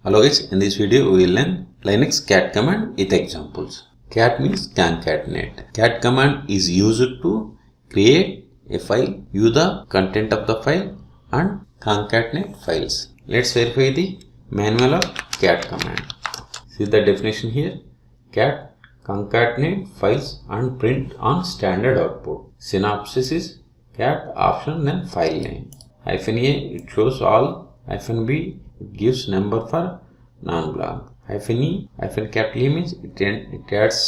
Hello guys, in this video we will learn Linux cat command with examples. Cat means concatenate. Cat command is used to create a file, view the content of the file and concatenate files. Let's verify the manual of cat command. See the definition here. Cat concatenate files and print on standard output. Synopsis is cat option then file name. -a it shows all. -b it gives number for non-blank. -e, capital E means it adds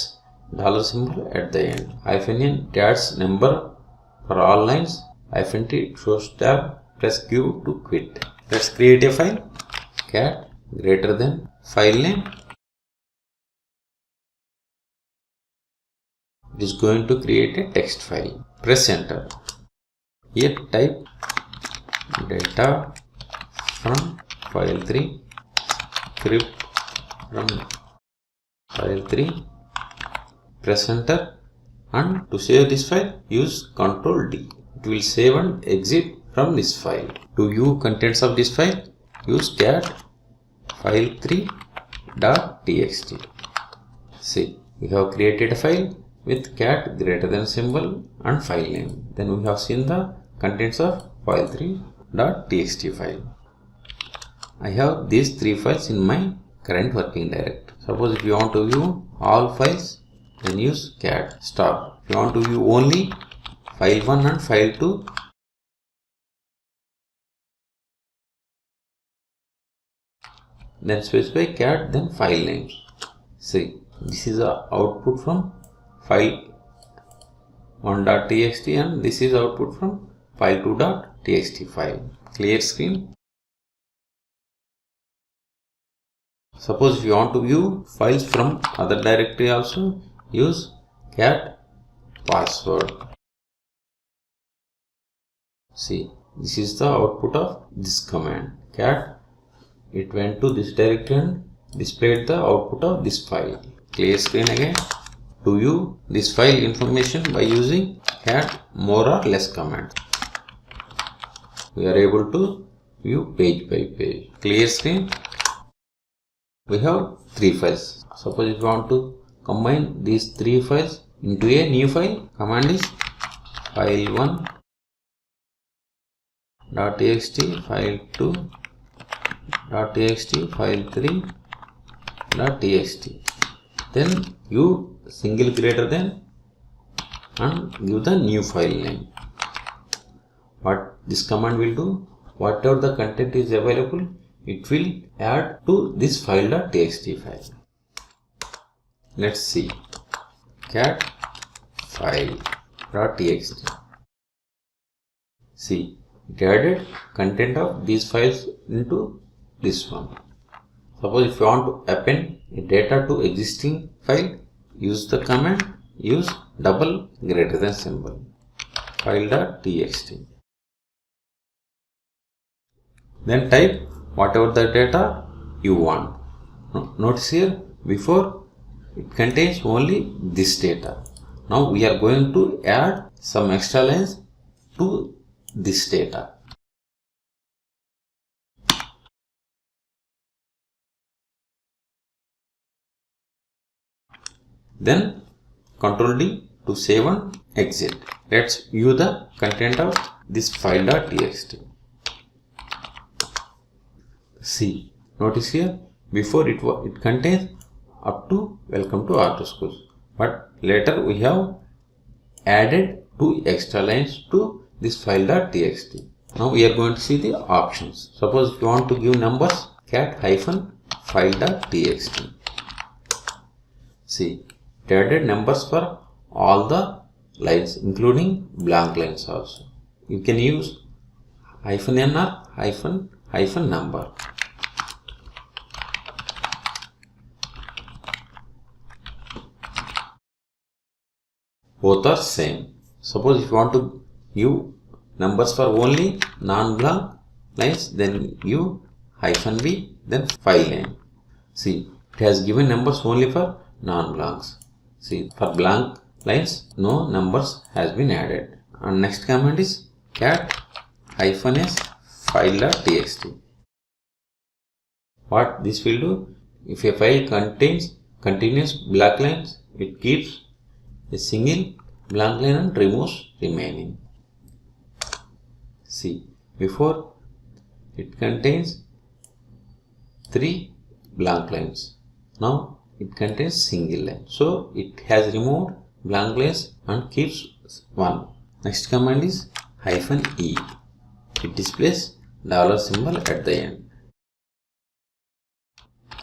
dollar symbol at the end. -n it adds number for all lines. -t it shows tab. Press Q to quit. Let's create a file. Cat greater than file name. It is going to create a text file. Press enter. Here type data from file 3, script from file 3, press enter, and to save this file use Ctrl D. It will save and exit from this file. To view contents of this file use cat file3.txt. See, we have created a file with cat greater than symbol and file name. Then we have seen the contents of file3.txt file. I have these three files in my current working directory. Suppose if you want to view all files, then use cat stop. If you want to view only file 1 and file 2, then specify cat then file names. See, this is the output from file 1.txt and this is output from file 2.txt file. Clear screen. Suppose if you want to view files from other directory also, use cat password. See, this is the output of this command. Cat, it went to this directory and displayed the output of this file. Clear screen again. To view this file information by using cat more or less command, we are able to view page by page. Clear screen. We have three files. Suppose if you want to combine these three files into a new file, command is file1.txt, file2.txt, file3.txt. Then you single greater than and give the new file name. What this command will do, whatever the content is available, it will add to this file.txt file. Let's see. Cat file.txt. See, it added content of these files into this one. Suppose if you want to append data to existing file, use the command, use double greater than symbol, file.txt. Then type whatever the data you want. Notice here, before it contains only this data. Now we are going to add some extra lines to this data. Then Ctrl D to save and exit. Let's view the content of this file.txt. See, notice here, before it contains up to welcome to auto schools, but later we have added two extra lines to this file.txt. Now we are going to see the options. Suppose if you want to give numbers, cat -file.txt. See, it added numbers for all the lines including blank lines also. You can use -n or hyphen number. Both are same. Suppose if you want to give numbers for only non-blank lines, then you -b then file name. See, it has given numbers only for non-blanks. See, for blank lines no numbers has been added. And next command is cat -s file.txt. what this will do, if a file contains continuous blank lines, it keeps a single blank line and removes remaining. See, before it contains 3 blank lines. Now it contains single line. So it has removed blank lines and keeps 1. Next command is -e. It displays $symbol at the end.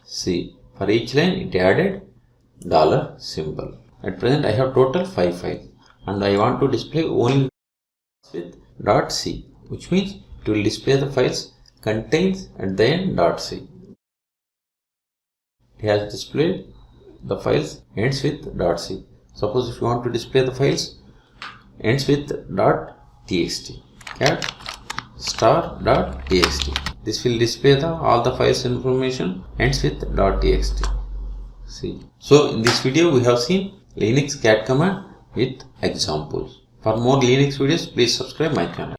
See, for each line it added $symbol. At present I have total 5 files and I want to display only with .c, which means it will display the files contains at the end .c. It has displayed the files ends with .c. Suppose if you want to display the files ends with .txt, cat star.txt. This will display all the files information ends with .txt. See. So in this video we have seen Linux cat command with examples. For more Linux videos, please subscribe my channel.